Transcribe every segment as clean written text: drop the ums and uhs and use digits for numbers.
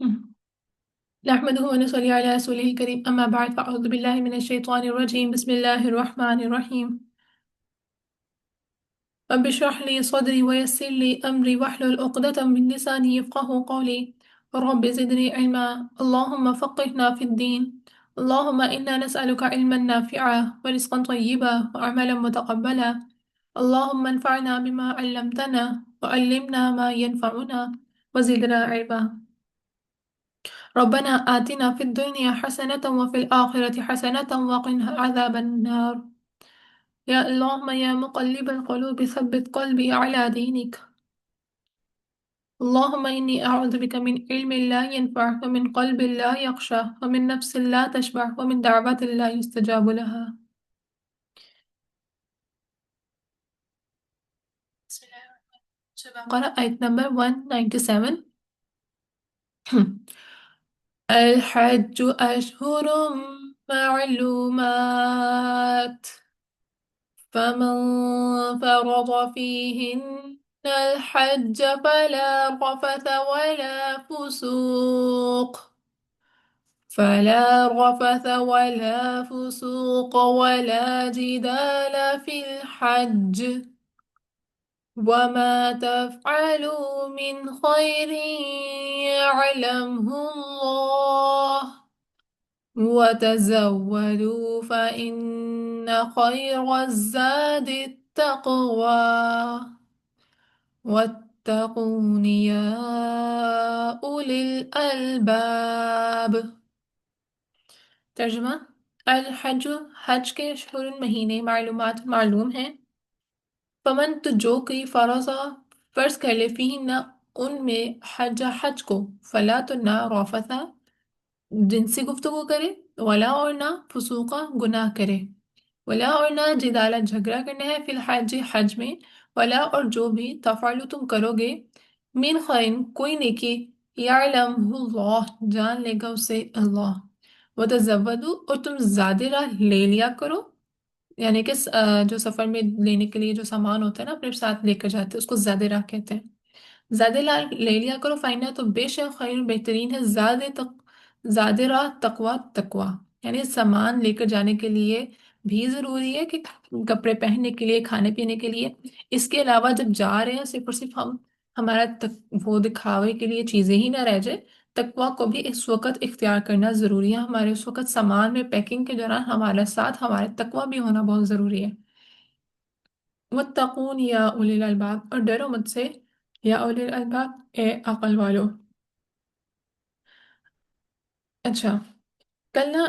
نحمده ونصلي على رسوله الكريم أما بعد فأعوذ بالله من الشيطان الرجيم بسم الله الرحمن الرحيم رب اشرح لي صدري ويسر لي أمري واحلل عقدة من لساني يفقه قولي رب زدني علما اللهم فقهنا في الدين اللهم إنا نسألك علما نافعا ورزقا طيبا وعملا متقبلا اللهم انفعنا بما علمتنا وعلمنا ما ينفعنا وزدنا علما ربنا آتنا في الدنيا حسنة وفي الآخرة حسنة وقنا عذاب النار يا اللهم يا مقلب القلوب ثبت قلبي على دينك اللهم إني أعوذ بك من علم لا ينفع ومن قلب لا يخشى ومن نفس لا تشبع ومن دعوة لا يستجاب لها بسم الله الرحمن الرحيم قرأ آية number 197 الحج أشهر معلومات فمن فرض فيهن الحج فلا رفث ولا جدال في الحج وما تفعلوا من خير يعلمه الله وتزودوا فإن خير الزاد التقوى واتقون يا أولي الألباب ترجمہ الحج حج کے اشہر مہینے معلومات معلوم ہیں فمن تو جو کوئی فرض کر لے فیہن ان میں حج کو فلا تو نہ رافثا جنسی گفتگو کرے ولا اور نہ فسوقا گناہ کرے ولا اور نہ جدالہ جھگڑا کرنا ہے فی الحج حج میں ولا اور جو بھی تفعلو تم کرو گے من خیر کوئی نیکی یعلمہ اللہ جان لے گا اسے اللہ وتزودو اور تم زیادہ راہ لے لیا کرو یعنی کہ جو سفر میں لینے کے لیے جو سامان ہوتا ہے نا اپنے ساتھ لے کر جاتے ہیں اس کو زیادہ راہ کہتے ہیں زیادہ لے لیا کرو فائنہ تو بے شک خیر بہترین ہے زیادہ راہ تقوی یعنی سامان لے کر جانے کے لیے بھی ضروری ہے کہ کپڑے پہننے کے لیے کھانے پینے کے لیے اس کے علاوہ جب جا رہے ہیں صرف اور صرف ہم ہمارا وہ دکھاوے کے لیے چیزیں ہی نہ رہ جائے تقوی کو بھی اس وقت اختیار کرنا ضروری ہے ہمارے اس وقت سامان میں پیکنگ کے دوران ہمارے ساتھ ہمارے تقوی بھی ہونا بہت ضروری ہے واتقون یا اولی الالباب اور ڈرو مجھ سے یا اولی الالباب اے عقل والو اچھا کل نا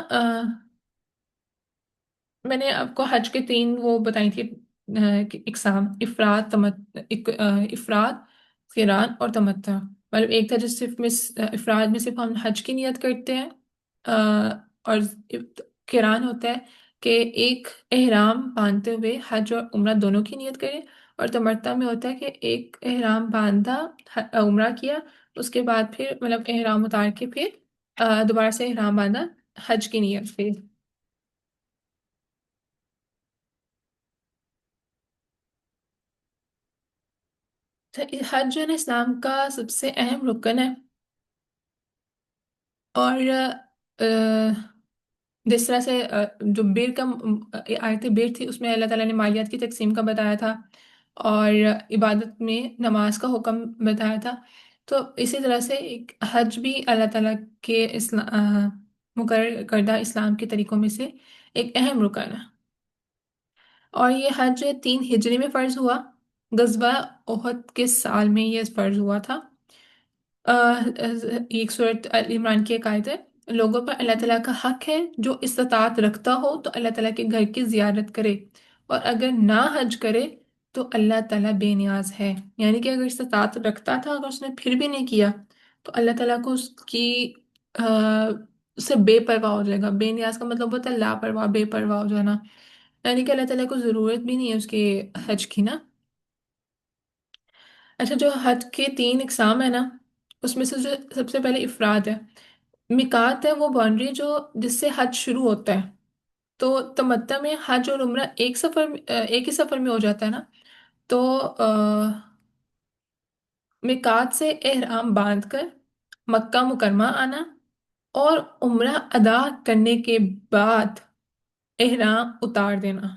میں نے آپ کو حج کے تین وہ بتائی تھی کہ اقسام افراد قران اور تمتع مطلب ایک تھا جس صرف میں افراد میں صرف ہم حج کی نیت کرتے ہیں اور قران ہوتا ہے کہ ایک احرام باندھتے ہوئے حج اور عمرہ دونوں کی نیت کریں اور تمتع میں ہوتا ہے کہ ایک احرام باندھا عمرہ کیا اس کے بعد پھر مطلب احرام اتار کے پھر دوبارہ سے احرام باندھا حج کی نیت پھر تو حج جو ہے نا اسلام کا سب سے اہم رکن ہے اور جس طرح سے جو بیر کا آیت بیر تھی اس میں اللہ تعالیٰ نے مالیات کی تقسیم کا بتایا تھا اور عبادت میں نماز کا حکم بتایا تھا تو اسی طرح سے ایک حج بھی اللہ تعالیٰ کے مقرر کردہ اسلام کے طریقوں میں سے ایک اہم رکن ہے اور یہ حج 3 ہجری میں فرض ہوا غزوہ احد کے سال میں یہ فرض ہوا تھا ایک صورت عمران کی ایک آیت ہے لوگوں پر اللہ تعالیٰ کا حق ہے جو استطاعت رکھتا ہو تو اللہ تعالیٰ کے گھر کی زیارت کرے اور اگر نہ حج کرے تو اللہ تعالیٰ بے نیاز ہے یعنی کہ اگر استطاعت رکھتا تھا اگر اس نے پھر بھی نہیں کیا تو اللہ تعالیٰ کو اس کی اس سے بے پرواہ ہو جائے گا بے نیاز کا مطلب ہوتا ہے لاپرواہ بے پرواہ ہو جانا یعنی کہ اللہ تعالیٰ کو ضرورت بھی نہیں ہے اس کے حج کی نا اچھا جو حج کے 3 اقسام ہیں نا اس میں سے جو سب سے پہلے افراد ہے میقات ہے وہ باؤنڈری جو جس سے حج شروع ہوتا ہے تو تمتع میں حج اور عمرہ ایک ہی سفر میں ہو جاتا ہے نا تو میقات سے احرام باندھ کر مکہ مکرمہ آنا اور عمرہ ادا کرنے کے بعد احرام اتار دینا.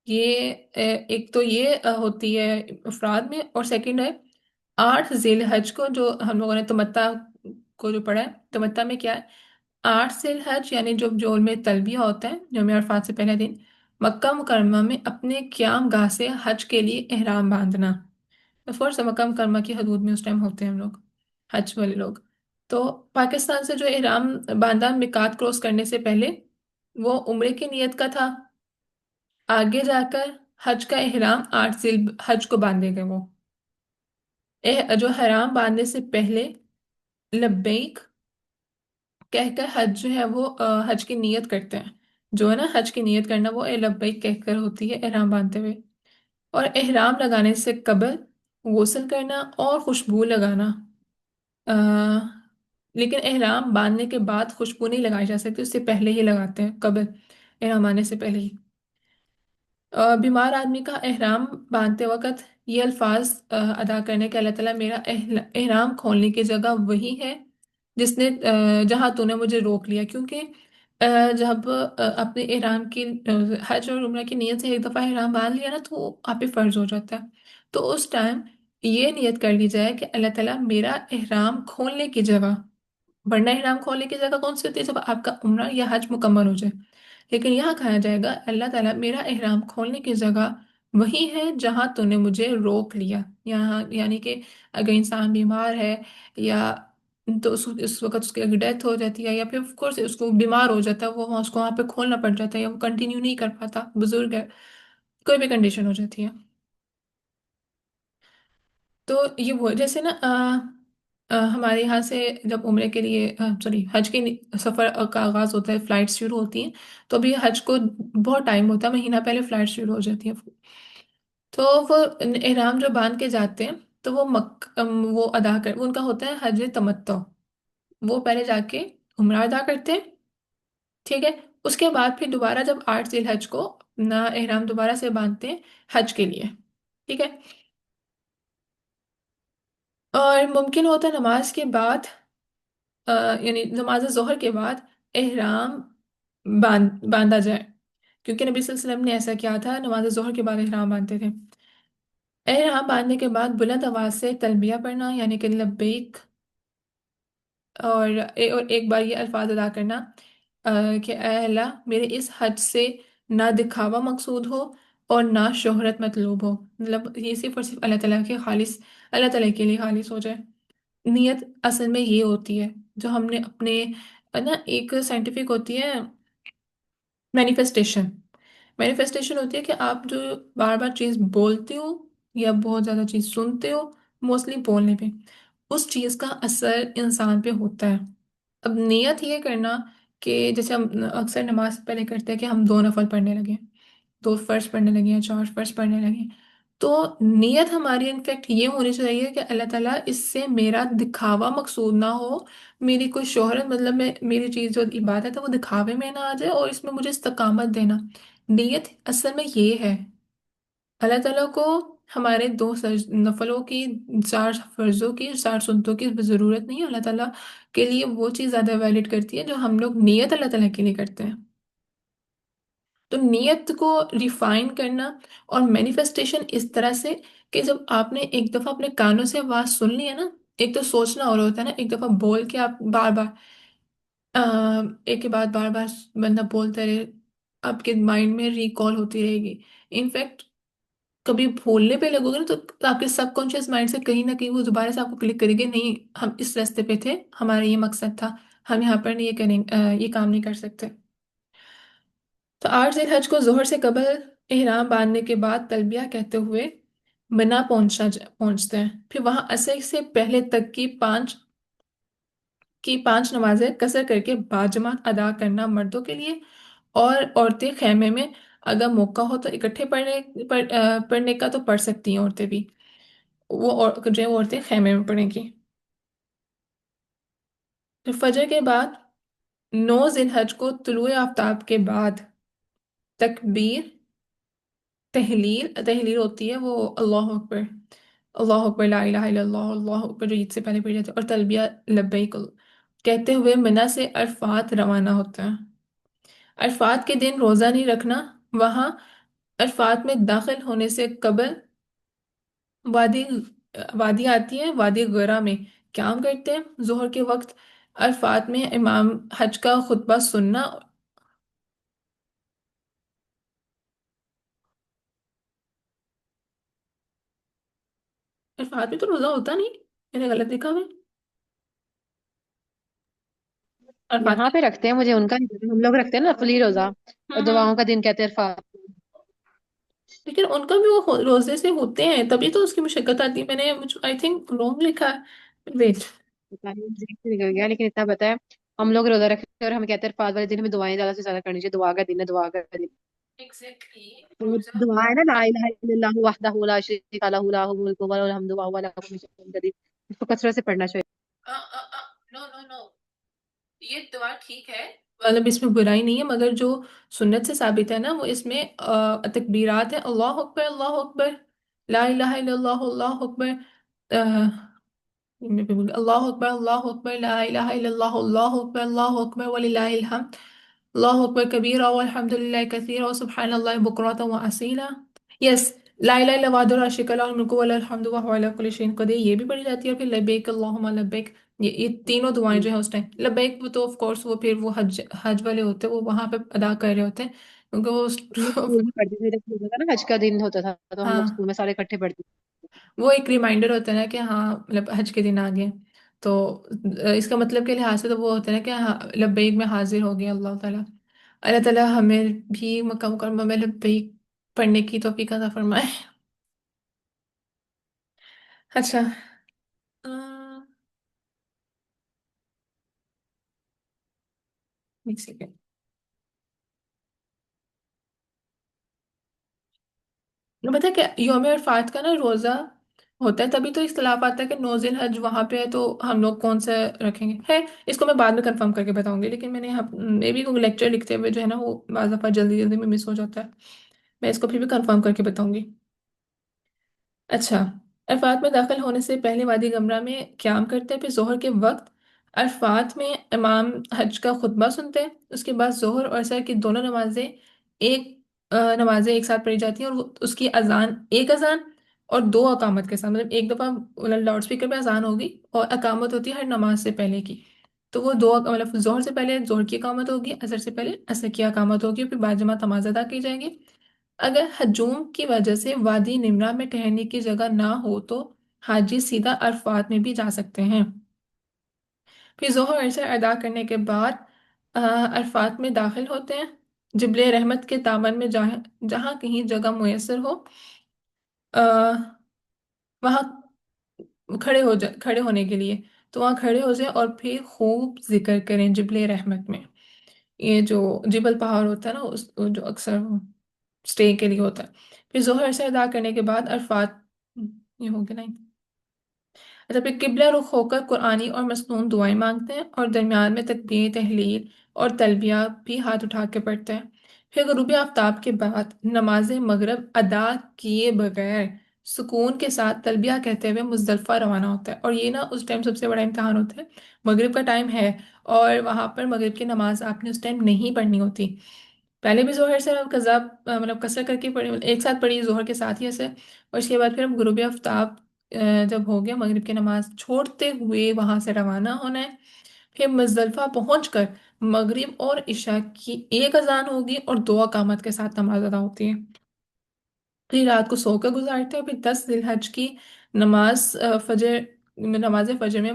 یہ ایک تو یہ ہوتی ہے افراد میں، اور سیکنڈ ہے 8 ذی الحج کو، جو ہم لوگوں نے تمتع کو جو پڑھا ہے. تمتع میں کیا ہے؟ 8 ذی الحج یعنی جو جو میں تلبیہ ہوتا ہے یوم عرفات سے پہلے دن، مکہ مکرمہ میں اپنے قیام گاہ سے حج کے لیے احرام باندھنا. آف کورس مکہ مکرمہ کی حدود میں اس ٹائم ہوتے ہیں ہم لوگ، حج والے لوگ. تو پاکستان سے جو احرام باندھا میقات کراس کرنے سے پہلے، وہ عمرے کی نیت کا تھا. آگے جا کر حج کا احرام 8 ذی الحج کو باندھے گئے وہ. جو حرام باندھنے سے پہلے لبیک کہہ کر حج جو ہے وہ حج کی نیت کرتے ہیں. جو ہے نا حج کی نیت کرنا، وہ اے لبیک کہہ کر ہوتی ہے احرام باندھتے ہوئے. اور احرام لگانے سے قبل غسل کرنا اور خوشبو لگانا. آ، لیکن احرام باندھنے کے بعد خوشبو نہیں لگائی جا سکتی، اس سے پہلے ہی لگاتے ہیں، قبل احرام باندھنے سے پہلے ہی. بیمار آدمی کا احرام باندھتے وقت یہ الفاظ ادا کرنے کہ اللہ تعالیٰ میرا احرام کھولنے کی جگہ وہی ہے جس نے جہاں تو نے مجھے روک لیا. کیونکہ جب اپنے احرام کی حج اور عمرہ کی نیت سے ایک دفعہ احرام باندھ لیا نا، تو وہ آپ پہ فرض ہو جاتا ہے. تو اس ٹائم یہ نیت کر لی جائے کہ اللہ تعالیٰ میرا احرام کھولنے کی جگہ، ورنہ احرام کھولنے کی جگہ کون سی ہوتی ہے؟ جب آپ کا عمرہ یا حج مکمل ہو جائے. لیکن یہاں کہا جائے گا اللہ تعالیٰ میرا احرام کھولنے کی جگہ وہی ہے جہاں تو نے مجھے روک لیا. یہاں یعنی کہ اگر انسان بیمار ہے، یا تو اس وقت اس کی اگر ڈیتھ ہو جاتی ہے، یا پھر آف کورس اس کو بیمار ہو جاتا ہے، وہ اس کو وہاں پہ کھولنا پڑ جاتا ہے، یا وہ کنٹینیو نہیں کر پاتا، بزرگ ہے، کوئی بھی کنڈیشن ہو جاتی ہے. تو یہ وہ جیسے نا ہمارے یہاں سے جب عمرے کے لیے سوری حج کے سفر کا آغاز ہوتا ہے، فلائٹ شروع ہوتی ہیں. تو ابھی حج کو بہت ٹائم ہوتا ہے، مہینہ پہلے فلائٹ شروع ہو جاتی ہے. تو وہ احرام جو باندھ کے جاتے ہیں، تو وہ ادا کر ان کا ہوتا ہے حج تمتع. وہ پہلے جا کے عمرہ ادا کرتے ہیں، ٹھیک ہے. اس کے بعد پھر دوبارہ جب 8 ذی الحج کو نہ احرام دوبارہ سے باندھتے ہیں حج کے لیے، ٹھیک ہے. اور ممکن ہوتا ہے نماز کے بعد یعنی نماز ظہر کے بعد احرام باندھا جائے. کیونکہ نبی صلی اللہ علیہ وسلم نے ایسا کیا تھا، نماز ظہر کے بعد احرام باندھتے تھے. احرام باندھنے کے بعد بلند آواز سے تلبیہ پڑھنا، یعنی کہ لبیک. اور ایک بار یہ الفاظ ادا کرنا کہ اے اللہ میرے اس حج سے نہ دکھاوا مقصود ہو اور نہ شہرت مطلوب ہو. مطلب یہ صرف اور صرف اللہ تعالیٰ کے خالص، اللہ تعالیٰ کے لیے خالص ہو جائے. نیت اصل میں یہ ہوتی ہے جو ہم نے اپنے نا ایک سائنٹیفک ہوتی ہے مینیفیسٹیشن. مینیفیسٹیشن ہوتی ہے کہ آپ جو بار بار چیز بولتے ہو یا بہت زیادہ چیز سنتے ہو، موسٹلی بولنے پہ، اس چیز کا اثر انسان پہ ہوتا ہے. اب نیت یہ کرنا کہ جیسے ہم اکثر نماز سے پہلے کرتے ہیں کہ ہم 2 نفل پڑھنے لگے، 2 فرض پڑھنے لگے ہیں، 4 فرض پڑھنے لگے. تو نیت ہماری انفیکٹ یہ ہونی چاہیے کہ اللہ تعالیٰ اس سے میرا دکھاوا مقصود نہ ہو، میری کوئی شہرت، مطلب میں میری چیز جو عبادت ہے وہ دکھاوے میں نہ آ جائے، اور اس میں مجھے استقامت دینا. نیت اصل میں یہ ہے. اللہ تعالیٰ کو ہمارے 2 نفلوں کی، 4 فرضوں کی، 4 سنتوں کی ضرورت نہیں ہے. اللہ تعالیٰ کے لیے وہ چیز زیادہ ویلڈ کرتی ہے جو ہم لوگ نیت اللہ تعالیٰ کے لیے کرتے ہیں. تو نیت کو ریفائن کرنا اور مینیفیسٹیشن اس طرح سے کہ جب آپ نے ایک دفعہ اپنے کانوں سے آواز سن لی ہے نا، ایک تو سوچنا اور ہوتا ہے نا، ایک دفعہ بول کے آپ بار بار ایک کے بعد بار بار بندہ بولتا رہے، آپ کے مائنڈ میں ریکال ہوتی رہے گی. انفیکٹ کبھی بھولنے پہ لگو گے نا، تو آپ کے سب کانشیس مائنڈ سے کہیں نہ کہیں وہ دوبارہ سے آپ کو کلک کرے گی، نہیں ہم اس راستے پہ تھے، ہمارا یہ مقصد تھا، ہم یہاں پر نہیں یہ کام نہیں کر سکتے. تو 8 ذی الحج کو ظہر سے قبل احرام باندھنے کے بعد تلبیہ کہتے ہوئے منا پہنچتے ہیں. پھر وہاں عصر سے پہلے تک کی 5 نمازیں قصر کر کے باجماعت ادا کرنا مردوں کے لیے، اور عورتیں خیمے میں اگر موقع ہو تو اکٹھے پڑھنے کا تو پڑھ سکتی ہیں عورتیں بھی. جو ہے وہ عورتیں خیمے میں پڑھیں گی. پھر فجر کے بعد 9 ذی الحج کو طلوع آفتاب کے بعد تکبیر، تحلیل ہوتی ہے وہ اللہ اکبر، अल्लाह अकबर, ला इलाहा इल्लल्लाह, अल्लाह अकबर, जो ईद से पहले पढ़ी जाती है, और तलबिया लब्बैक कहते हुए मिना से अरफात रवाना होते हैं। अरफात के दिन रोज़ा नहीं रखना। वहाँ अरफात में दाखिल होने से कबल वादी वादी आती है, वादी गरा में क्याम करते हैं। जोहर के वक्त अरफात में इमाम हज का खुतबा सुनना। अरफात में तो रोज़ा होता नहीं, मैंने गलत देखा है। अरफात यहाँ के पे रखते हैं, मुझे उनका नहीं पता। हम लोग रखते हैं ना नफली रोजा, और हम्म। दुआओं का दिन कहते हैं अरफात। लेकिन उनका भी वो रोजे से होते हैं, तभी तो उसकी मुशक्कत आती है। मैंने मुझे आई थिंक रॉन्ग लिखा है। वेट। पता नहीं मुझे से निकल गया, लेकिन इतना पता है हम लोग रोजा रखते हैं और हम कहते हैं अरफात वाले दिन हमें दुआएं ज्यादा से ज्यादा करनी चाहिए। दुआ का दिन है, दुआ का दिन। एग्जैक्टली। तो वो रोजा। दुआ है ना, ला इलाहा इल्लल्लाहु वहदहु ला शरीका लहु लहुल मुल्कु व लहुल हम्दु व हुवा अला कुल्ली शैइन कदीर। इसको कसरत से पढ़ना चाहिए। नो नो नो, ये दुआ ठीक है, मतलब इसमें बुराई नहीं है, मगर जो सुन्नत से साबित है ना, वो इसमें तकबीरात है, अल्लाह अकबर, अल्लाह अकबर, ला इलाहा इल्लल्लाह, अल्लाह अकबर, मैं भी भूल गई। अल्लाह अकबर, अल्लाह अकबर, ला इलाहा इल्लल्लाह, अल्लाह अकबर, अल्लाह अकबर वलिल्लाहिल हम्द, अल्लाह अकबर कबीरा वल्हम्दुलिल्लाहि कसीरा व सुब्हानल्लाहि बुकरतन व असीला। यस। ला इलाहा इल्लल्लाह वहदहु ला शरीका लहु मुल्कु व लहुल हम्दु व हुवा अला कुल्ली शैइन कदीर, ये भी पढ़ी जाती है। और फिर लब्बैक अल्लाहुम्मा लब्बैक, ये तीनों दुआएं जो है उस टाइम लब्बैक, वो तो ऑफ कोर्स वो फिर वो हज हज वाले होते हैं, वो वहां पे अदा कर रहे होते हैं, क्योंकि हम लोग वो स्कूल में पढ़ते थे, जब होता था ना हज का दिन होता था, तो हम लोग स्कूल हाँ, में सारे इकट्ठे पढ़ते वो एक रिमाइंडर होता है ना कि हाँ मतलब हज के दिन आ गए। तो इसका मतलब के लिहाज से तो वो होता है ना कि हाँ लब्बैक में हाजिर हो गया अल्लाह ताला। अल्लाह ताला हमें भी मक्का मुकर्रमा में लब्बैक पढ़ने की तौफीक अता फरमाए। अच्छा। एक सेकेंड। पता है क्या, यौम अरफात का ना रोजा होता है, तभी तो इख्तलाफ आता है कि नौजिल हज वहां पे है, तो हम लोग कौन सा रखेंगे है। इसको मैं बाद में कंफर्म करके बताऊंगी, लेकिन मैंने यहाँ मे भी कोई लेक्चर लिखते हुए जो है ना, वो बाज़ दफ़ा जल्दी जल्दी में मिस हो जाता है। मैं इसको फिर भी कंफर्म करके बताऊंगी। अच्छा। अरफात में दाखिल होने से पहले वादी गमरा में क़याम करते हैं, फिर जोहर के वक्त अरफात में इमाम हज का खुतबा सुनते हैं। उसके बाद जोहर और असर की दोनों नमाजें नमाजें एक साथ पढ़ी जाती हैं, और उसकी अजान, एक अजान और दो अकामत के साथ, मतलब एक दफ़ा लाउड स्पीकर पे अजान होगी और अकामत होती है हर नमाज से पहले की। तो वो दो मतलब जोहर से पहले जोहर की अकामत होगी, असर से पहले असर की अकामत होगी, और फिर बाजमात नमाज अदा की जाएगी। अगर हजूम की वजह से वादी निमरा में ठहरने की जगह ना हो तो हाजी सीधा अरफात में भी जा सकते हैं। फिर जोहर असर अदा करने के बाद अरफात में दाखिल होते हैं। जिब्ले रहमत के दामन में जहाँ जहाँ कहीं जगह मुयसर हो वहाँ खड़े होने के लिए, तो वहाँ खड़े हो जाए और फिर खूब जिक्र करें जिब्ले रहमत में। ये जो जिबल पहाड़ होता है ना, उस जो अक्सर स्टे के लिए होता है। फिर जोहर से अदा करने के बाद अरफात, ये हो गया ना। अच्छा, फिर किबला रुख होकर कुरानी और मसनून दुआएं मांगते हैं, और दरमियान में तकबीर तहलील और तलबिया भी हाथ उठा के पढ़ते हैं। फिर गुरूब आफ्ताब के बाद नमाज मगरिब अदा किए बगैर सुकून के साथ तलबिया कहते हुए मुजदलफा रवाना होता है। और ये ना उस टाइम सबसे बड़ा इम्तहान होता है। मगरिब का टाइम है, और वहाँ पर मगरिब की नमाज आपने उस टाइम नहीं पढ़नी होती। पहले भी जोहर से हम कज़ा मतलब कसर करके पढ़ी, मतलब एक साथ पढ़ी जोहर के साथ ही ऐसे। और इसके बाद फिर हम गुरूब आफ्ताब जब हो गया, मगरिब की नमाज छोड़ते हुए वहां से रवाना होना है। फिर मुजदलफा पहुंचकर मगरिब और इशा की एक अजान होगी और दो अकामत के साथ नमाज अदा होती है। फिर रात को सोकर गुजारते हैं, और फिर 10 जिलहज की नमाज नमाज फजर में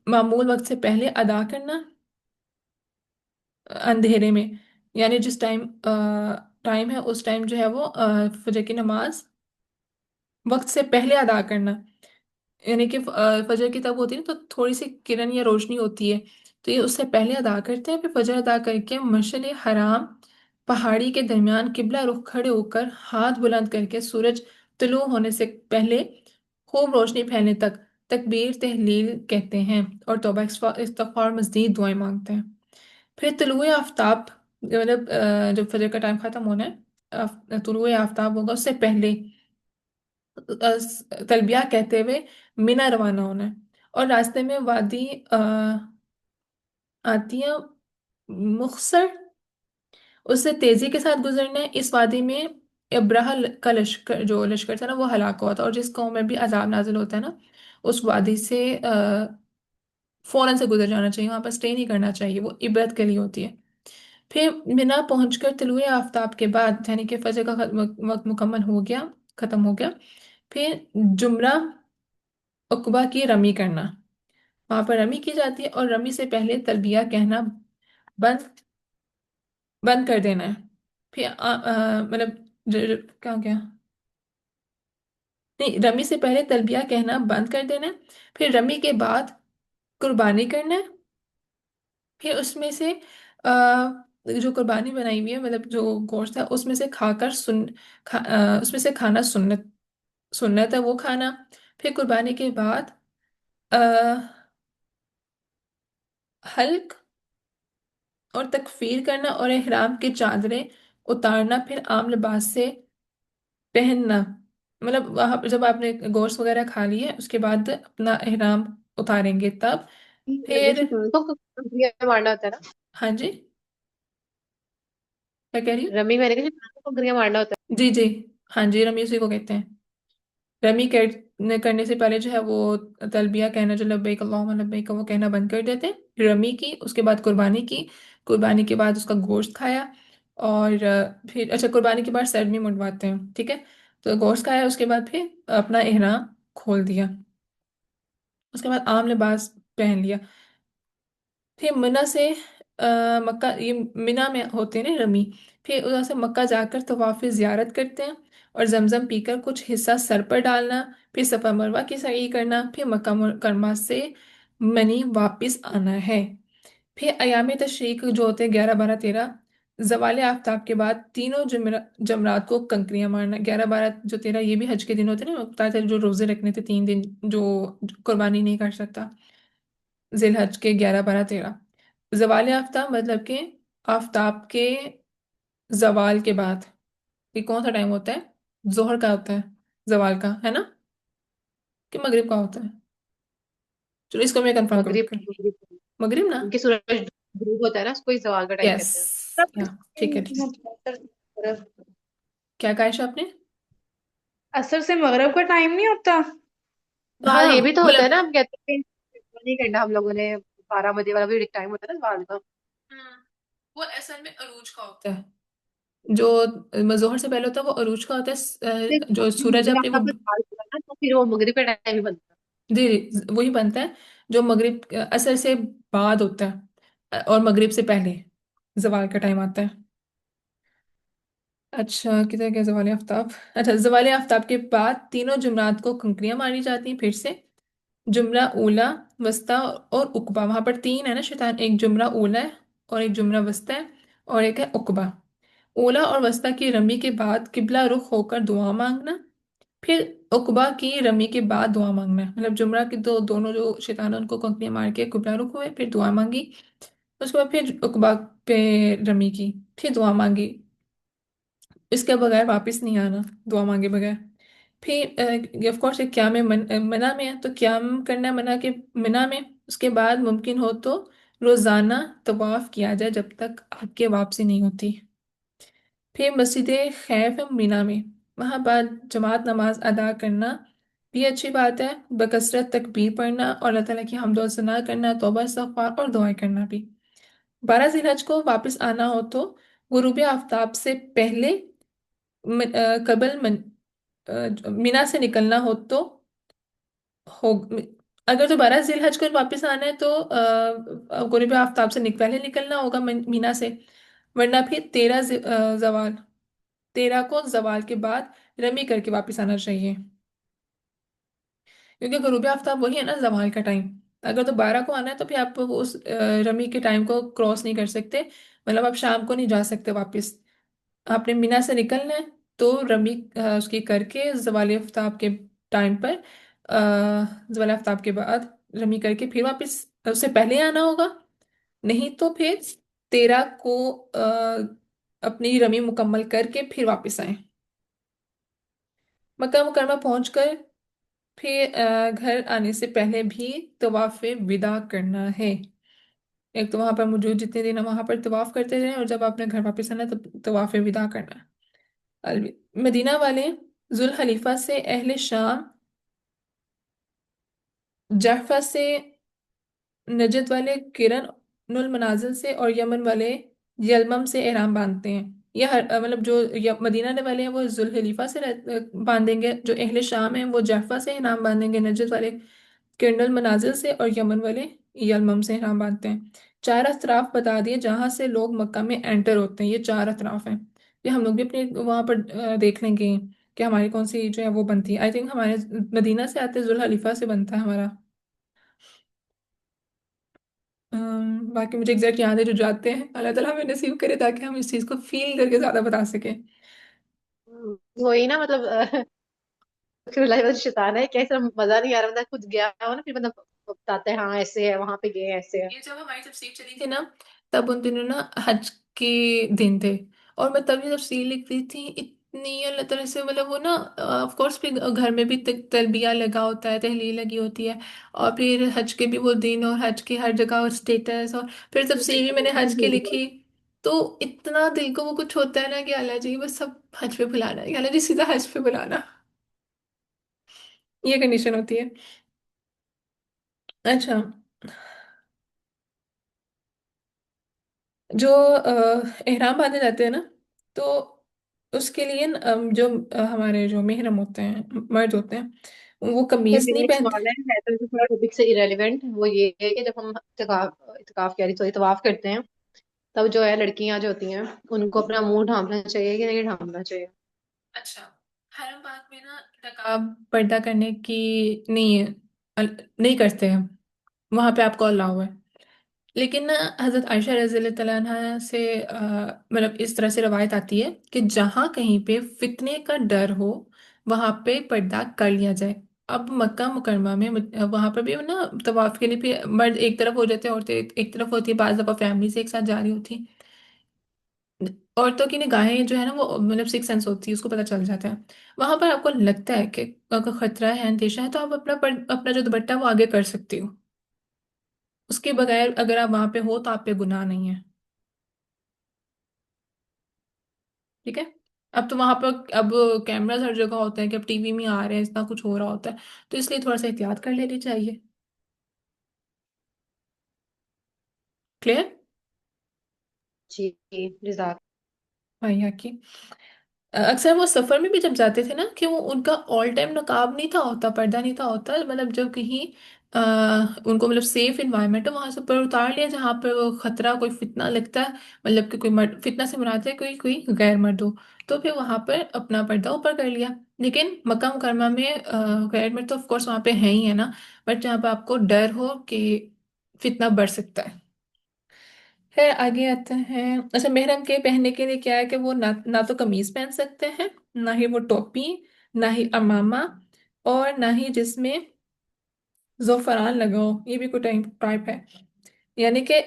मामूल वक्त से पहले अदा करना, अंधेरे में, यानी जिस टाइम है उस टाइम जो है वो फजर की नमाज वक्त से पहले अदा करना। यानी कि फजर की तब होती है ना, तो थोड़ी सी किरण या रोशनी होती है, तो ये उससे पहले अदा करते हैं। फिर फजर अदा करके मशअल हराम पहाड़ी के दरमियान किबला रुख खड़े होकर हाथ बुलंद करके सूरज तुलू होने से पहले खूब रोशनी फैलने तक तकबीर तहलील कहते हैं, और तौबा इस्तगफार मज़ीद दुआएं मांगते हैं। फिर तुलुए आफ्ताब, मतलब जब फजर का टाइम खत्म होना है, तुलुए आफ्ताब होगा उससे पहले तलबिया कहते हुए मिना रवाना होना है। और रास्ते में वादी आती है मुखसर, उससे तेजी के साथ गुजरना है। इस वादी में अब्राहा का लश्कर, जो लश्कर था ना, वो हलाक हुआ था। और जिस कौम में भी अजाब नाजिल होता है ना, उस वादी से फौरन से गुजर जाना चाहिए, वहां पर स्टे नहीं करना चाहिए, वो इबरत के लिए होती है। फिर मिना पहुंचकर तलुए आफताब के बाद, यानी कि फजर का वक्त मुकम्मल हो गया, खत्म हो गया। फिर जुमरा उकबा की रमी करना, वहां पर रमी की जाती है। और रमी से पहले तलबिया कहना बंद बंद कर देना है। फिर मतलब क्या हो गया, नहीं, रमी से पहले तलबिया कहना बंद कर देना है। फिर रमी के बाद कुर्बानी करना है। फिर उसमें से जो कुर्बानी बनाई हुई है, मतलब जो गोश्त है, उसमें से खाकर उसमें से खाना सुन्नत सुन्नत है, वो खाना। फिर कुर्बानी के बाद आ, हल्क और तकफीर करना और इहराम के चादरें उतारना, फिर आम लिबास से पहनना। मतलब वहां पर जब आपने गोश्त वगैरह खा लिया उसके बाद अपना इहराम उतारेंगे तब। लगे फिर से तो बकरियां मारना होता है ना। हाँ जी, क्या कह रही हूँ? रमी मैंने कहा बकरियां मारना होता जी जी, हाँ जी, रमी उसी को कहते हैं। करने से पहले जो है वो तलबिया कहना, जो लब्बैक अल्लाहुम्मा लब्बैक, वो कहना बंद कर देते हैं। रमी की, उसके बाद कुर्बानी की, कुर्बानी के बाद उसका गोश्त खाया। और फिर अच्छा, कुर्बानी के बाद सर भी मुंडवाते हैं, ठीक है। तो गोश्त खाया, उसके बाद फिर अपना इहराम खोल दिया, उसके बाद आम लिबास पहन लिया। फिर मिना से मक्का, ये मिना में होते हैं ना रमी। फिर उधर से मक्का जाकर तवाफ़ ज़ियारत करते हैं और जमजम पीकर कुछ हिस्सा सर पर डालना। फिर सफ़ा मरवा की सही करना। फिर मक्का मुकरमा से मनी वापस आना है। फिर अयाम तशरीक जो होते हैं 11 12 13, जवाल आफ्ताब के बाद तीनों जमरात को कंकरियां मारना। 11 12 जो 13, ये भी हज के दिन होते हैं ना, बता थे जो रोजे रखने थे 3 दिन, जो कुर्बानी नहीं कर सकता। जिलहज के 11 12 13, जवाल आफ्ताब मतलब कि आफ्ताब के जवाल के बाद। ये कौन सा टाइम होता है? जोहर का होता है, जवाल का है ना, कि मगरिब का होता है? चलो इसको मैं है। कंफर्म मगरिब कर, मगरिब मगरिब ना। उनके सूरज ग्रुप होता है ना, उसको ही सवाल का टाइम यस, कहते हैं। या ठीक है ठीक है। क्या कहा है आपने? असर से मगरब का टाइम नहीं होता? हाँ, हाँ ये भी तो होता है ना, मतलब, हम कहते हैं नहीं करना हम लोगों ने, 12 बजे वाला भी टाइम होता है ना सवाल का। हाँ, वो असल में अरूज का होता है। जो जोहर से पहले होता है वो अरूज का होता है। जो सूरज मगरिब अपने आपका वो, कुछ सवाल होगा ना, तो फिर वो मगरिब का टाइम ही बनता जी जी, वही बनता है जो मगरिब असर से बाद होता है, और मगरिब से पहले जवाल का टाइम आता है। अच्छा, किधर गया जवाल आफ्ताब? अच्छा, जवाल आफ्ताब के बाद तीनों जुमरात को कंकरियां मारी जाती हैं फिर से। जुमरा ऊला, वस्ता और उकबा, वहां पर तीन है ना शैतान, एक जुमरा ऊला है और एक जुमरा वस्ता है और एक है उकबा। ओला और वस्ता की रमी के बाद किबला रुख होकर दुआ मांगना। फिर उकबा की रमी के बाद दुआ मांगना, मतलब जुमरा के दोनों जो शैतान है उनको कंकरियां मार के किबला रुख हुए, फिर दुआ मांगी। उसके बाद फिर उकबा पे रमी की, फिर दुआ मांगी। इसके बगैर वापस नहीं आना, दुआ मांगे बगैर। फिर ऑफ कोर्स क्या में मना में है, तो क्या करना है मना के, मना में। उसके बाद मुमकिन हो तो रोजाना तवाफ किया जाए जब तक आपके वापसी नहीं होती। फिर मस्जिद खैफ है मीना में, वहाँ बाद जमात नमाज अदा करना भी अच्छी बात है। बकसरत तकबीर पढ़ना और अल्लाह ताला की हम्द और सना करना, तौबा इस्तगफार और दुआएं करना भी। 12 जिलहज को वापस आना हो तो गुरूब आफ्ताब से पहले कबल मीना से निकलना हो तो हो। अगर तो 12 जिलहज को वापस आना है तो गुरूब आफ्ताब से पहले निकलना होगा मीना से। वरना फिर 13 को जवाल के बाद रमी करके वापस आना चाहिए, क्योंकि गुरूब आफ्ताब वही है ना जवाल का टाइम। अगर तो 12 को आना है तो फिर आप उस रमी के टाइम को क्रॉस नहीं कर सकते, मतलब आप शाम को नहीं जा सकते वापस। आपने मीना से निकलना है तो रमी उसकी करके जवाल आफ्ताब के टाइम पर, जवाल आफ्ताब के बाद रमी करके फिर वापस उससे पहले आना होगा। नहीं तो फिर 13 को अपनी रमी मुकम्मल करके फिर वापस आए। मक्का मुकरमा पहुंच कर फिर घर आने से पहले भी तवाफ विदा करना है। एक तो वहां पर मौजूद जितने दिन हम वहां पर तवाफ करते रहे, और जब आपने घर वापस आना तब तवाफ विदा करना है। मदीना वाले जुल खलीफा से, अहले शाम जहफा से, नजद वाले किरण नुल मनाजिल से, और यमन वाले यलमम से एहराम बांधते हैं। ये हर मतलब जो मदीना वाले हैं वो जुल खलीफा से बांधेंगे, जो अहले शाम हैं वो जहफा से एहराम बांधेंगे, नजद वाले किरनल मनाजिल से, और यमन वाले यलमम से एहराम बांधते हैं। चार अतराफ बता दिए जहां से लोग मक्का में एंटर होते हैं, ये चार अतराफ हैं। ये हम लोग भी अपने वहां पर देख लेंगे कि हमारी कौन सी जो है वो बनती है। आई थिंक हमारे मदीना से आते जुल खलीफा से बनता है हमारा। बाकी मुझे एग्जैक्ट याद है जो जाते हैं, अल्लाह ताला हमें नसीब करे ताकि हम इस चीज़ को फील करके ज़्यादा बता सकें। वही ना मतलब फिर लाइफ शैतान है, कैसे मजा नहीं आ रहा, मतलब खुद गया हो ना फिर मतलब बताते हैं हाँ ऐसे है, वहां पे गए ऐसे है। ये जब हमारी तफसीर चली थी ना, तब उन दिनों ना हज के दिन थे, और मैं तब ये तफसीर लिख रही थी, इतनी अल्लाह तरह से मतलब वो ना, ऑफ कोर्स फिर घर में भी तलबिया लगा होता है, तहलील लगी होती है, और फिर हज के भी वो दिन, और हज की हर जगह स्टेटस, और फिर तफसीर भी मैंने हज की लिखी। तो इतना दिल को वो कुछ होता है ना कि अल्लाह जी बस सब हज पे बुलाना है, अल्लाह जी सीधा हज पे बुलाना, ये कंडीशन होती है। अच्छा, जो एहराम बांधे जाते हैं ना, तो उसके लिए जो हमारे जो महरम होते हैं, मर्द होते हैं, वो तो कमीज मेरा नहीं एक पहनते। सवाल है तो थोड़ा टॉपिक से इरेलीवेंट, वो ये है कि जब हम इतकाफ कह रही सॉरी तवाफ करते हैं, तब जो है लड़कियां जो होती हैं उनको अपना मुंह ढांपना चाहिए कि नहीं ढांपना चाहिए? अच्छा, हरम पाक में ना नकाब पर्दा करने की नहीं है, नहीं करते हैं, वहां पे आपको अलाउ है। लेकिन ना हजरत आयशा रज़ी तआला अन्हा से मतलब इस तरह से रवायत आती है कि जहाँ कहीं पे फितने का डर हो वहां पे पर्दा कर लिया जाए। अब मक्का मुकरमा में वहां पर भी ना तवाफ के लिए भी मर्द एक तरफ हो जाते हैं, औरतें एक तरफ होती है, बाज दफा फैमिली से एक साथ जा रही होती। औरतों की निगाहें जो है ना वो मतलब सिक्स सेंस होती है, उसको पता चल जाता है। वहां पर आपको लगता है कि अगर खतरा है, अंदेशा है, तो आप अपना जो दुपट्टा है वो आगे कर सकती हो। उसके बगैर अगर आप वहां पे हो तो आप पे गुनाह नहीं है। ठीक है। अब तो वहां पर अब कैमरास हर जगह होते हैं कि अब टीवी में आ रहे हैं, इतना कुछ हो रहा होता है, तो इसलिए थोड़ा सा एहतियात कर लेनी चाहिए। क्लियर? जी रिजाक। भैया की अक्सर वो सफर में भी जब जाते थे ना, कि वो उनका ऑल टाइम नकाब नहीं था होता, पर्दा नहीं था होता, मतलब जब कहीं उनको मतलब सेफ इन्वायरमेंट है वहां से पर उतार लिया, जहाँ पर वो खतरा कोई फितना लगता है, मतलब कि कोई मर्द, फितना से मुराद है कोई कोई गैर मर्द हो, तो फिर वहां पर अपना पर्दा ऊपर कर लिया। लेकिन मक्का मुकरमा में गैर मर्द तो ऑफ कोर्स वहां पे है ही है ना, बट जहाँ पे आपको डर हो कि फितना बढ़ सकता है। फिर आगे आते हैं। अच्छा, मेहरम के पहनने के लिए क्या है कि वो ना तो कमीज पहन सकते हैं, ना ही वो टोपी, ना ही अमामा, और ना ही जिसमें ज़ोफरान लगा हो, ये भी कोई टाइप टाइप है, यानी कि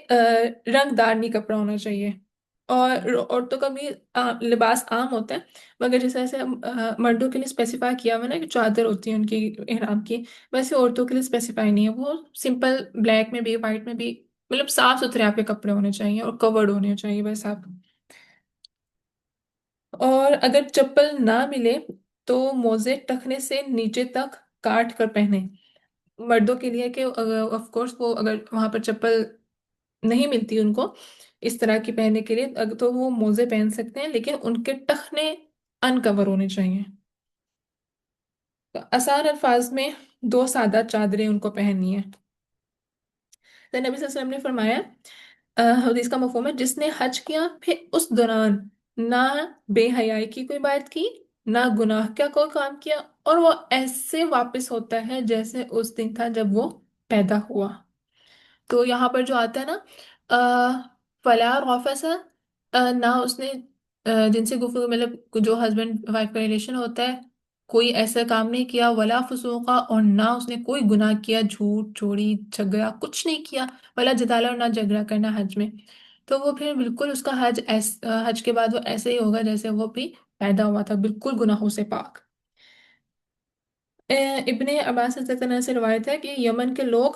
रंगदार नहीं कपड़ा होना चाहिए। और औरतों का भी लिबास आम होता है, मगर जैसे जैसे मर्दों के लिए स्पेसिफाई किया हुआ ना कि चादर होती है उनकी इहराम की, वैसे औरतों के लिए स्पेसिफाई नहीं है, वो सिंपल ब्लैक में भी वाइट में भी, मतलब साफ सुथरे आपके कपड़े होने चाहिए और कवर्ड होने चाहिए बस आप। और अगर चप्पल ना मिले तो मोजे टखने से नीचे तक काट कर पहने। मर्दों के लिए कि ऑफ कोर्स वो अगर वहां पर चप्पल नहीं मिलती उनको इस तरह की पहनने के लिए, तो वो मोजे पहन सकते हैं, लेकिन उनके टखने अनकवर होने चाहिए। तो आसान अल्फाज में दो सादा चादरें उनको पहननी है। तो नबी सल्लल्लाहु अलैहि वसल्लम ने फरमाया, हदीस का मफहूम है, जिसने हज किया फिर उस दौरान ना बेहयाई की कोई बात की, ना गुनाह का कोई काम किया, और वो ऐसे वापस होता है जैसे उस दिन था जब वो पैदा हुआ। तो यहाँ पर जो आता है ना, फला रफसा, ना उसने जिनसे गुफ्तगू मतलब जो हस्बैंड वाइफ का रिलेशन होता है, कोई ऐसा काम नहीं किया, वला फसूका, और ना उसने कोई गुनाह किया, झूठ चोरी झगड़ा कुछ नहीं किया, वला जदाला, और ना झगड़ा करना हज में। तो वो फिर बिल्कुल उसका हज के बाद वो ऐसे ही होगा जैसे वो भी पैदा हुआ था, बिल्कुल गुनाहों से पाक। ابن عباس رضی اللہ عنہ سے روایت ہے کہ یمن کے لوگ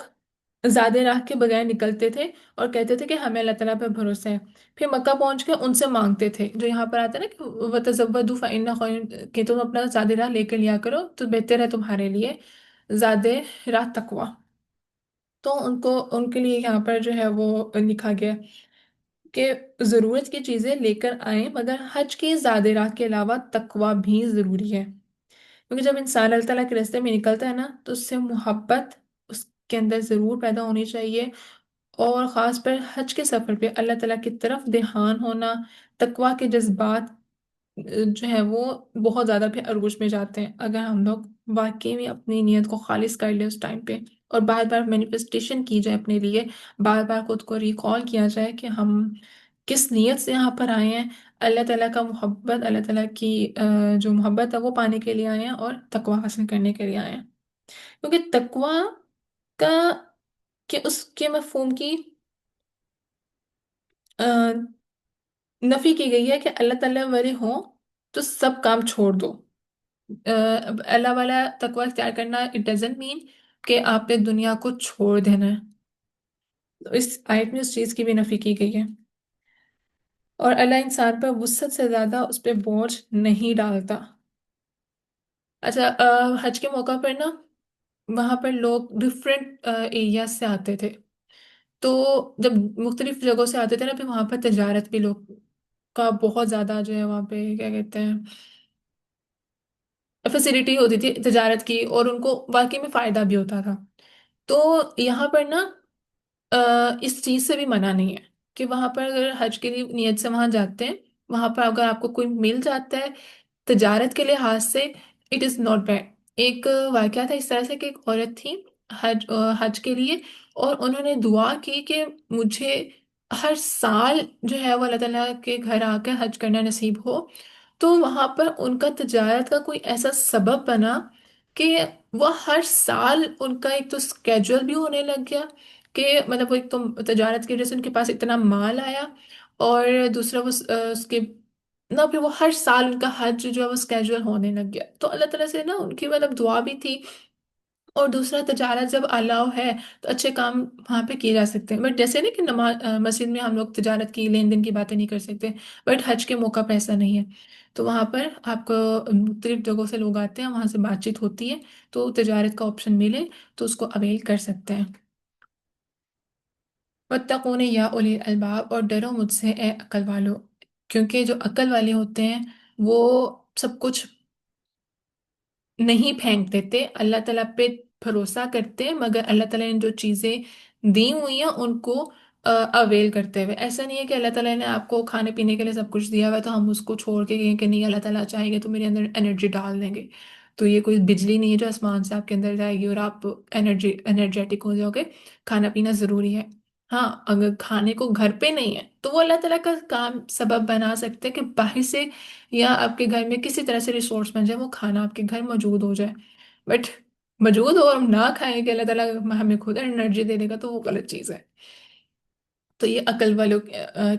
زیادہ راہ کے بغیر نکلتے تھے اور کہتے تھے کہ ہمیں اللہ تعالیٰ پہ بھروسہ ہے، پھر مکہ پہنچ کے ان سے مانگتے تھے، جو یہاں پر آتا ہے نا کہ وَتَزَوَّدُوا فَإِنَّ خَيْرَ، کہ تم اپنا زیادہ راہ لے کے لیا کرو تو بہتر ہے تمہارے لیے زیادہ راہ تقوی۔ تو ان کے لیے یہاں پر جو ہے وہ لکھا گیا کہ ضرورت کی چیزیں لے کر آئیں، مگر حج کی زیادہ راہ کے علاوہ تقوی بھی ضروری ہے، کیونکہ جب انسان اللہ تعالیٰ کے راستے میں نکلتا ہے نا تو اس سے محبت اس کے اندر ضرور پیدا ہونی چاہیے، اور خاص پر حج کے سفر پہ اللہ تعالیٰ کی طرف دھیان ہونا، تقوی کے جذبات جو ہے وہ بہت زیادہ پھر عروج میں جاتے ہیں اگر ہم لوگ واقعی میں اپنی نیت کو خالص کر لیں اس ٹائم پہ، اور بار بار مینیفestation کی جائے اپنے لیے، بار بار خود کو ریکال کیا جائے کہ ہم کس نیت سے یہاں پر آئے ہیں، اللہ تعالیٰ کا محبت، اللہ تعالیٰ کی جو محبت ہے وہ پانے کے لیے آئے ہیں اور تقوی حاصل کرنے کے لیے آئے ہیں، کیونکہ تقوی کا کہ اس کے مفہوم کی آ، نفی کی گئی ہے کہ اللہ تعالیٰ والے ہوں تو سب کام چھوڑ دو، اللہ والا تقوی اختیار کرنا اٹ ڈزنٹ مین کہ آپ نے دنیا کو چھوڑ دینا ہے، تو اس آیت میں اس چیز کی بھی نفی کی گئی ہے، اور اللہ انسان پر وسعت سے زیادہ اس پہ بوجھ نہیں ڈالتا۔ اچھا، حج کے موقع پر نا وہاں پر لوگ ڈفرینٹ ایریاز سے آتے تھے، تو جب مختلف جگہوں سے آتے تھے نا پھر وہاں پر تجارت بھی لوگ کا بہت زیادہ جو ہے وہاں پہ کیا کہتے ہیں فیسلٹی ہوتی تھی تجارت کی، اور ان کو واقعی میں فائدہ بھی ہوتا تھا، تو یہاں پر نا اس چیز سے بھی منع نہیں ہے کہ وہاں پر اگر حج کے لیے نیت سے وہاں جاتے ہیں، وہاں پر اگر آپ کو کوئی مل جاتا ہے تجارت کے لحاظ سے، اٹ از ناٹ بیڈ۔ ایک واقعہ تھا اس طرح سے کہ ایک عورت تھی حج کے لیے، اور انہوں نے دعا کی کہ مجھے ہر سال جو ہے وہ اللہ تعالیٰ کے گھر آ کر حج کرنا نصیب ہو، تو وہاں پر ان کا تجارت کا کوئی ایسا سبب بنا کہ وہ ہر سال ان کا ایک تو اسکیجول بھی ہونے لگ گیا، کہ مطلب وہ ایک تو تجارت کی وجہ سے ان کے پاس اتنا مال آیا، اور دوسرا وہ اس کے نہ پھر وہ ہر سال ان کا حج جو ہے وہ اسکیجول ہونے لگ گیا، تو اللہ تعالیٰ سے نا ان کی مطلب دعا بھی تھی، اور دوسرا تجارت جب الاؤ ہے تو اچھے کام وہاں پہ کیے جا سکتے ہیں، بٹ جیسے نا کہ نماز مسجد میں ہم لوگ تجارت کی لین دین کی باتیں نہیں کر سکتے، بٹ حج کے موقع پہ ایسا نہیں ہے، تو وہاں پر آپ کو مختلف جگہوں سے لوگ آتے ہیں، وہاں سے بات چیت ہوتی ہے، تو تجارت کا آپشن ملے تو اس کو اویل کر سکتے ہیں۔ واتقون یا اولی الالباب، اور ڈرو مجھ سے اے عقل والو، کیونکہ جو عقل والے ہوتے ہیں وہ سب کچھ نہیں پھینک دیتے، اللہ تعالیٰ پہ بھروسہ کرتے ہیں، مگر اللہ تعالیٰ نے جو چیزیں دی ہوئی ہیں ان کو اویل کرتے ہوئے، ایسا نہیں ہے کہ اللہ تعالیٰ نے آپ کو کھانے پینے کے لیے سب کچھ دیا ہوا ہے تو ہم اس کو چھوڑ کے کہیں کہ نہیں اللہ تعالیٰ چاہیں گے تو میرے اندر انرجی ڈال دیں گے، تو یہ کوئی بجلی نہیں ہے جو آسمان سے آپ کے اندر جائے گی اور آپ انرجیٹک ہو جاؤ گے، کھانا پینا ضروری ہے، ہاں اگر کھانے کو گھر پہ نہیں ہے تو وہ اللہ تعالیٰ کا کام سبب بنا سکتے ہیں کہ باہر سے یا آپ کے گھر میں کسی طرح سے ریسورس بن جائے، وہ کھانا آپ کے گھر موجود ہو جائے، بٹ موجود ہو اور ہم نہ کھائیں کہ اللہ تعالیٰ ہمیں خود انرجی دے دے گا تو وہ غلط چیز ہے، تو یہ عقل والوں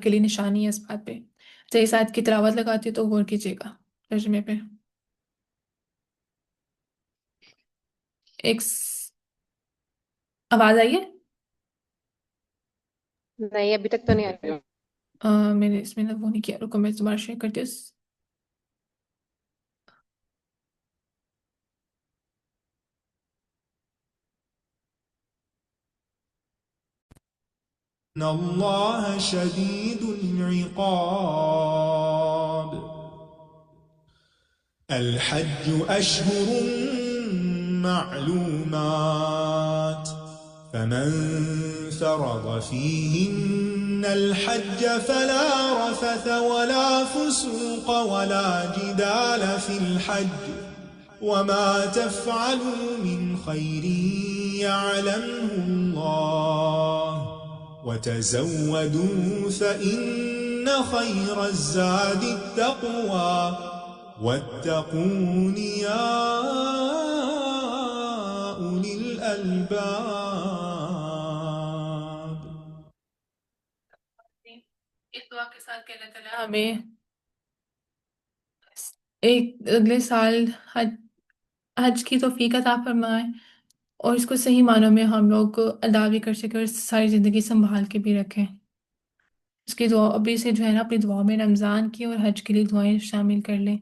کے لیے نشانی ہے اس بات پہ۔ چاہے اس آیت کی تلاوت لگاتی ہو تو غور کیجیے گا ترجمے پہ۔ آواز آئی ہے؟ نہیں ابھی تک تو نہیں آ میں نے اس میں وہ نہیں کیا، رکو میں دوبارہ شیئر کرتی ہوں۔ إن الله شديد العقاب. الحج أشهر معلومات، فمن فرض فيهن الحج فلا رفث ولا فسوق ولا جدال في الحج، وما تفعلوا من خير يعلمه الله، وتزودوا فإن خير الزاد التقوى، واتقون يا أولي الألباب. اس دعا کے ساتھ کہ اللہ تعالیٰ ہمیں ایک اگلے سال حج حج کی توفیق عطا فرمائے، اور اس کو صحیح معنوں میں ہم لوگ ادا بھی کر سکیں اور ساری زندگی سنبھال کے بھی رکھیں۔ اس کی دعا ابھی سے جو ہے نا اپنی دعا میں رمضان کی اور حج کے لیے دعائیں شامل کر لیں۔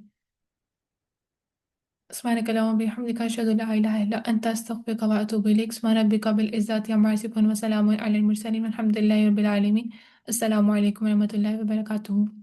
سبحانك اللهم وبحمدك أشهد أن لا إله إلا أنت أستغفرك وأتوب إليك سبحان ربك بالعزة عما يصفون وسلام على المرسلين والحمد لله رب العالمين۔ السلام علیکم ورحمۃ اللہ وبرکاتہ۔